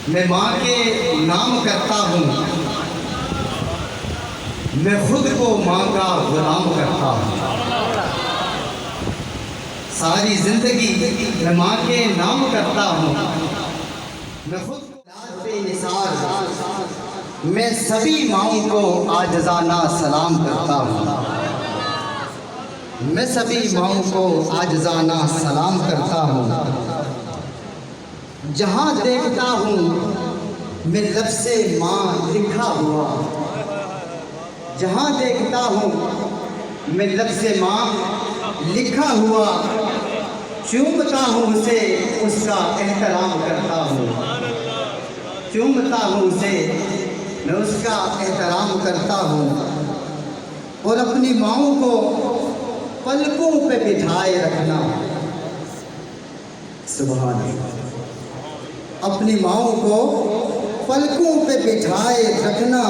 میں ماں کے نام کرتا ہوں، میں خود کو ماں کا غلام کرتا ہوں۔ ساری زندگی میں ماں کے نام کرتا ہوں، میں خود کو بے نثار، میں سبھی ماؤں کو عاجزانہ سلام کرتا ہوں، میں سبھی ماؤں کو عاجزانہ سلام کرتا ہوں۔ جہاں دیکھتا ہوں میں لفظ ماں لکھا ہوا، جہاں دیکھتا ہوں میں لفظ ماں لکھا ہوا، چومتا ہوں اسے اس کا احترام کرتا ہوں، چومتا ہوں اسے میں اس کا احترام کرتا ہوں، اور اپنی ماؤں کو پلکوں پہ بٹھائے رکھنا، سبحان اللہ، اپنی ماؤں کو پلکوں پہ بٹھائے رکھنا،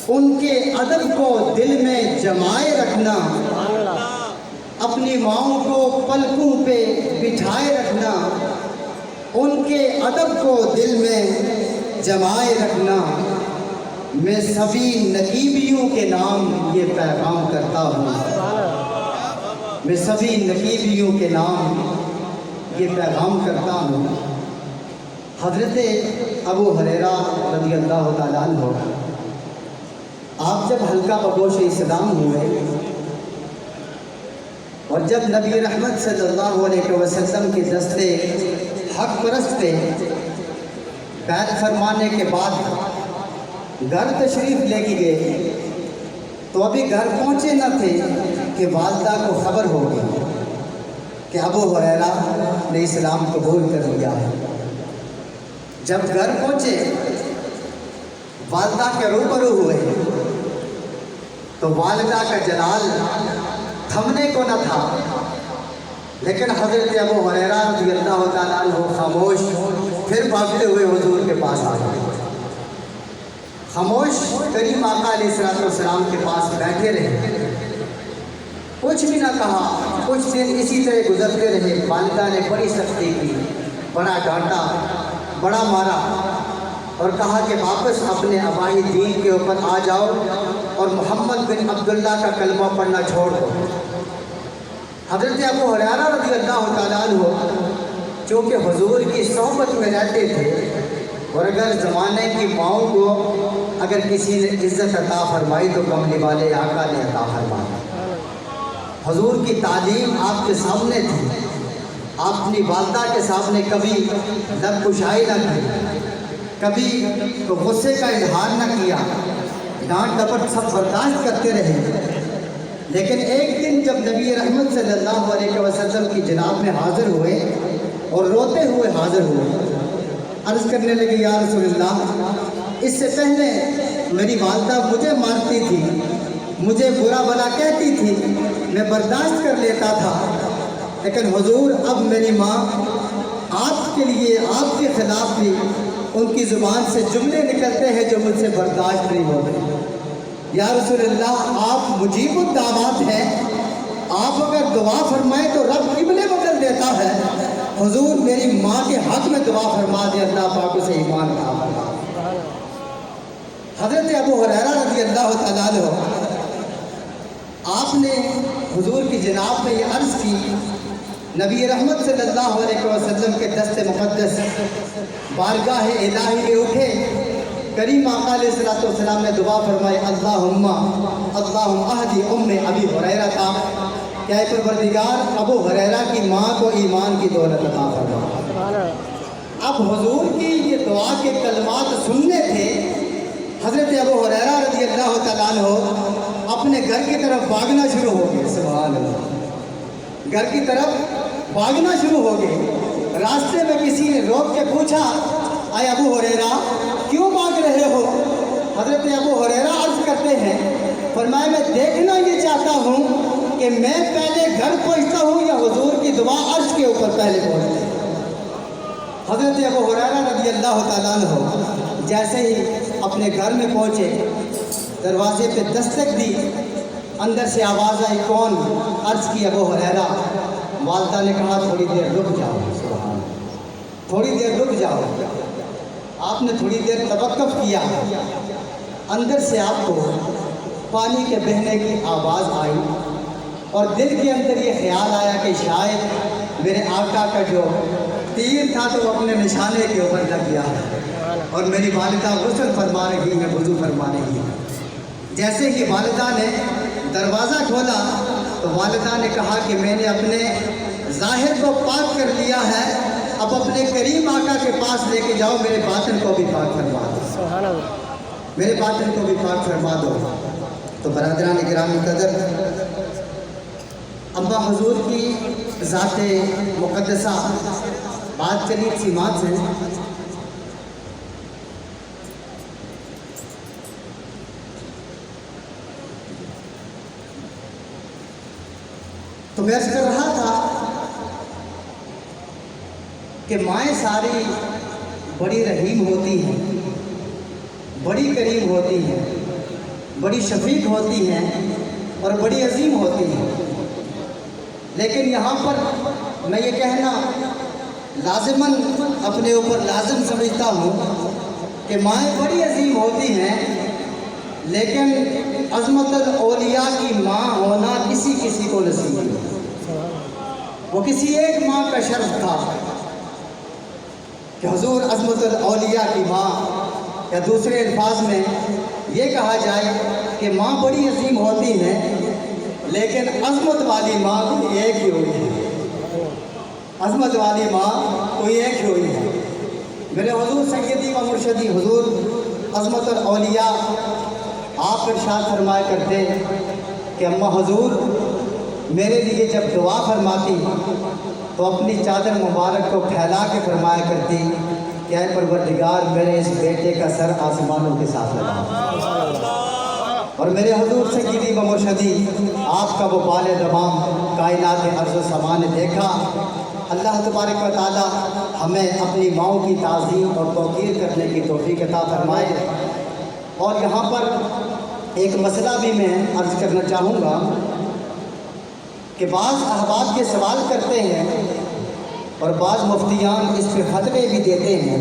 ان کے ادب کو دل میں جمائے رکھنا، اپنی ماؤں کو پلکوں پہ بٹھائے رکھنا، ان کے ادب کو دل میں جمائے رکھنا۔ میں سبھی نقیبیوں کے نام یہ پیغام کرتا ہوں، میں سبھی نقیبیوں کے نام یہ پیغام کرتا ہوں۔ حضرت ابو ہریرہ رضی اللہ تعالیٰ عنہ، آپ جب حلقہ بگوش اسلام ہوئے اور جب نبی رحمت صلی اللہ علیہ وسلم کے دستے حق پرست پہ بیعت فرمانے کے بعد گھر تشریف لے کے گئے، تو ابھی گھر پہنچے نہ تھے کہ والدہ کو خبر ہو گئی کہ ابو ہریرہ نے اسلام قبول کر لیا ہے۔ جب گھر پہنچے، والدہ کے روبرو ہوئے، تو والدہ کا جلال تھمنے کو نہ تھا، لیکن حضرت ابو ہریرہ رضی اللہ تعالیٰ عنہ خاموش پھر بھاگتے ہوئے حضور کے پاس آ گئے، خاموش کریم آقا علیہ السلام کے پاس بیٹھے رہے، کچھ بھی نہ کہا۔ کچھ دن اسی طرح گزرتے رہے۔ والدہ نے بڑی سختی کی، بڑا ڈانٹا، بڑا مارا، اور کہا کہ واپس اپنے آبائی دین کے اوپر آ جاؤ اور محمد بن عبداللہ کا کلمہ پڑھنا چھوڑ دو۔ حضرت ابو ہریرہ رضی اللہ تعالیٰ عنہ چونکہ حضور کی صحبت میں رہتے تھے، اور اگر زمانے کی ماؤں کو اگر کسی نے عزت عطا فرمائی تو کملی والے آقا نے عطا فرمائی۔ حضور کی تعلیم آپ کے سامنے تھی، آپ اپنی والدہ کے سامنے کبھی لب کشائی نہ کی، کبھی تو غصے کا اظہار نہ کیا، ڈانٹ ڈپٹ سب برداشت کرتے رہے۔ لیکن ایک دن جب نبی رحمت صلی اللہ علیہ وسلم کی جناب میں حاضر ہوئے اور روتے ہوئے حاضر ہوئے، عرض کرنے لگے یا رسول اللہ، اس سے پہلے میری والدہ مجھے مارتی تھی، مجھے برا بھلا کہتی تھی، میں برداشت کر لیتا تھا، لیکن حضور اب میری ماں آپ کے لیے، آپ کے خلاف بھی ان کی زبان سے جملے نکلتے ہیں جو مجھ سے برداشت نہیں ہوتے۔ یا رسول اللہ، آپ مجیب الدعوات ہیں، آپ اگر دعا فرمائیں تو رب قبلے بدل دیتا ہے۔ حضور میری ماں کے حق میں دعا فرما دے، اللہ پاک اسے ایمان عطا فرما۔ حضرت ابو ہریرہ رضی اللہ تعالیٰ عنہ، آپ نے حضور کی جناب میں یہ عرض کی، نبی رحمت صلی اللہ علیہ وسلم کے دست مقدس بارگاہ الہی میں اٹھے، کریم آقا علیہ السلام نے دعا فرمائی، اللہم اہدی ام ابی ہریرہ کا، کہ اے پروردگار ابو ہریرہ کی ماں کو ایمان کی دولت عطا فرما۔ اب حضور کی یہ دعا کے کلمات سننے تھے، حضرت ابو ہریرہ رضی اللہ تعالیٰ عنہ اپنے گھر کی طرف بھاگنا شروع ہو گئے، سبحان اللہ، گھر کی طرف بھاگنا شروع ہو گئے۔ راستے میں کسی نے روک کے پوچھا، اے ابو ہریرہ کیوں بھاگ رہے ہو؟ حضرت ابو ہریرہ عرض کرتے ہیں، فرمایا میں دیکھنا یہ چاہتا ہوں کہ میں پہلے گھر پہنچتا ہوں یا حضور کی دعا عرش کے اوپر پہلے پہنچتی ہے۔ حضرت ابو ہریرہ رضی اللہ تعالیٰ عنہ جیسے ہی اپنے گھر میں پہنچے، دروازے پہ دستک دی، اندر سے آواز آئی، کون؟ عرض کی ابو ہریرہ۔ والدہ نے کہا تھوڑی دیر رک جاؤ، سبحان اللہ، تھوڑی دیر رک جاؤ. آپ نے تھوڑی دیر توقف کیا. اندر سے آپ کو پانی کے بہنے کی آواز آئی اور دل کے اندر یہ خیال آیا کہ شاید میرے آقا کا جو تیر تھا تو اپنے نشانے کے اوپر لگ گیا اور میری والدہ غسل فرما رہی ہے, وضو فرما رہی ہے. جیسے ہی والدہ نے دروازہ کھولا تو والدہ نے کہا کہ میں نے اپنے ظاہر کو پاک کر لیا ہے, اب اپنے کریم آقا کے پاس لے کے جاؤ, میرے باطن کو بھی پاک فرما دو, میرے باطن کو بھی پاک فرما دو. تو برادران گرامی قدر, اماں حضور کی ذات مقدسہ بات چلی سیمات سے. تو میں عرض کر رہا تھا کہ مائیں ساری بڑی رحیم ہوتی ہیں, بڑی کریم ہوتی ہیں, بڑی شفیق ہوتی ہیں اور بڑی عظیم ہوتی ہیں. لیکن یہاں پر میں یہ کہنا لازماً اپنے اوپر لازم سمجھتا ہوں کہ مائیں بڑی عظیم ہوتی ہیں, لیکن عظمت الاولیاء کی ماں ہونا کسی کسی کو نصیب نہیں. وہ کسی ایک ماں کا شرف تھا کہ حضور عظمت الاولیاء کی ماں, یا دوسرے الفاظ میں یہ کہا جائے کہ ماں بڑی عظیم ہوتی ہیں لیکن عظمت والی ماں کوئی ایک ہی ہوئی ہے, عظمت والی ماں کوئی ایک ہی ہوئی ہے. میرے حضور سیدی و مرشدی حضور عظمت الاولیاء آپ ارشاد فرمایا کرتے کہ اماں حضور میرے لیے جب دعا فرماتی تو اپنی چادر مبارک کو پھیلا کے فرمایا کرتی کہ اے پروردگار میرے اس بیٹے کا سر آسمانوں کے ساتھ لگا. اور میرے حضور سیدی و مرشدی آپ کا وہ بال تمام کائنات عرض و سما نے دیکھا. اللہ تبارک و تعالی ہمیں اپنی ماؤں کی تعظیم اور توقیر کرنے کی توفیق عطا فرمائے. اور یہاں پر ایک مسئلہ بھی میں عرض کرنا چاہوں گا کہ بعض احباب یہ سوال کرتے ہیں اور بعض مفتیان اس پہ فتوے بھی دیتے ہیں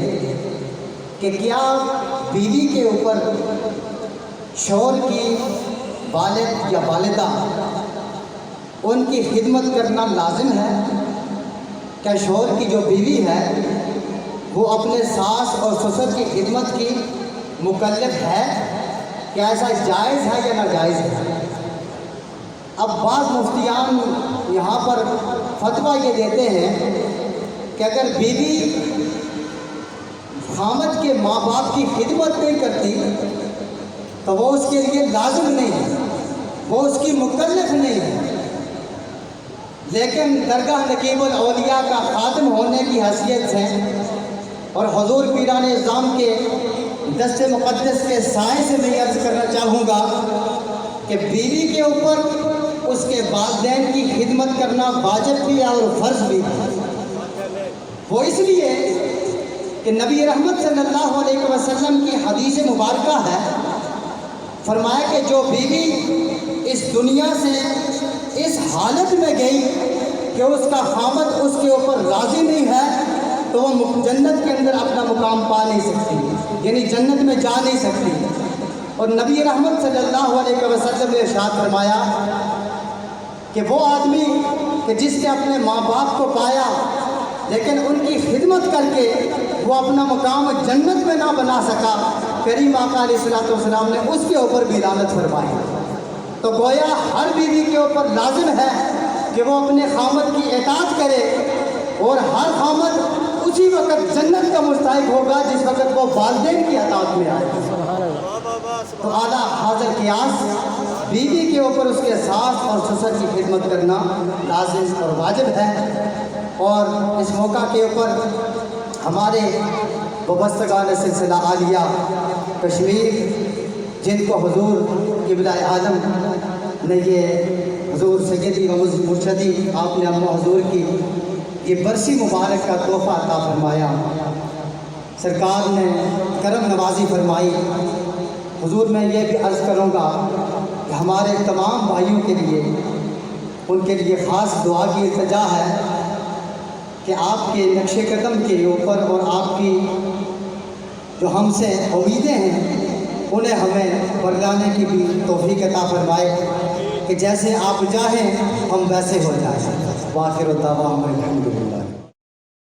کہ کیا بیوی کے اوپر شوہر کی والد یا والدہ ان کی خدمت کرنا لازم ہے؟ کیا شوہر کی جو بیوی ہے وہ اپنے ساس اور سسر کی خدمت کی مکلف ہے؟ کیا ایسا جائز ہے یا ناجائز ہے؟ اب بعض مفتیان یہاں پر فتویٰ یہ دیتے ہیں کہ اگر بیوی خامد کے ماں باپ کی خدمت نہیں کرتی تو وہ اس کے لیے لازم نہیں ہے, وہ اس کی مکلف نہیں ہے, لیکن درگاہ نقیب الاولیاء کا خادم ہونے کی حیثیت سے اور حضور پیران اعظام کے دست مقدس کے سائے سے میں عرض کرنا چاہوں گا کہ بیوی کے اوپر اس کے والدین کی خدمت کرنا واجب بھی ہے اور فرض بھی ہے. وہ اس لیے کہ نبی رحمت صلی اللہ علیہ وسلم کی حدیث مبارکہ ہے, فرمایا کہ جو بیوی اس دنیا سے اس حالت میں گئی کہ اس کا خامد اس کے اوپر راضی نہیں ہے تو وہ جنت کے اندر اپنا مقام پا نہیں سکتی, یعنی جنت میں جا نہیں سکتی. اور نبی رحمت صلی اللہ علیہ وسلم نے ارشاد فرمایا کہ وہ آدمی کہ جس نے اپنے ماں باپ کو پایا لیکن ان کی خدمت کر کے وہ اپنا مقام جنت میں نہ بنا سکا, کریم آقا علیہ السلام نے اس کے اوپر بھی لعنت فرمائی. تو گویا ہر بیوی کے اوپر لازم ہے کہ وہ اپنے خامد کی اطاعت کرے, اور ہر خامد اسی وقت جنت کا مستحق ہوگا جس وقت وہ والدین کی اطاعت میں آئے. تو اعلیٰ حاضر قیاس بیوی کے اوپر اس کے ساس اور سسر کی خدمت کرنا لازم اور واجب ہے. اور اس موقع کے اوپر ہمارے وابستگان سلسلہ عالیہ کشمیر جن کو حضور قبلہ عالم نے یہ حضور سیدی و مرشدی آپ نے اماں حضور کی یہ برسی مبارک کا تحفہ عطا فرمایا, سرکار نے کرم نوازی فرمائی. حضور میں یہ بھی عرض کروں گا کہ ہمارے تمام بھائیوں کے لیے ان کے لیے خاص دعا کی التجا ہے کہ آپ کے نقش قدم کے اوپر اور آپ کی جو ہم سے امیدیں ہیں انہیں ہمیں بردانے کی بھی توفیق عطا فرمائے کہ جیسے آپ چاہیں ہم ویسے ہو جائیں۔ وآخر دعوانا الحمدللہ۔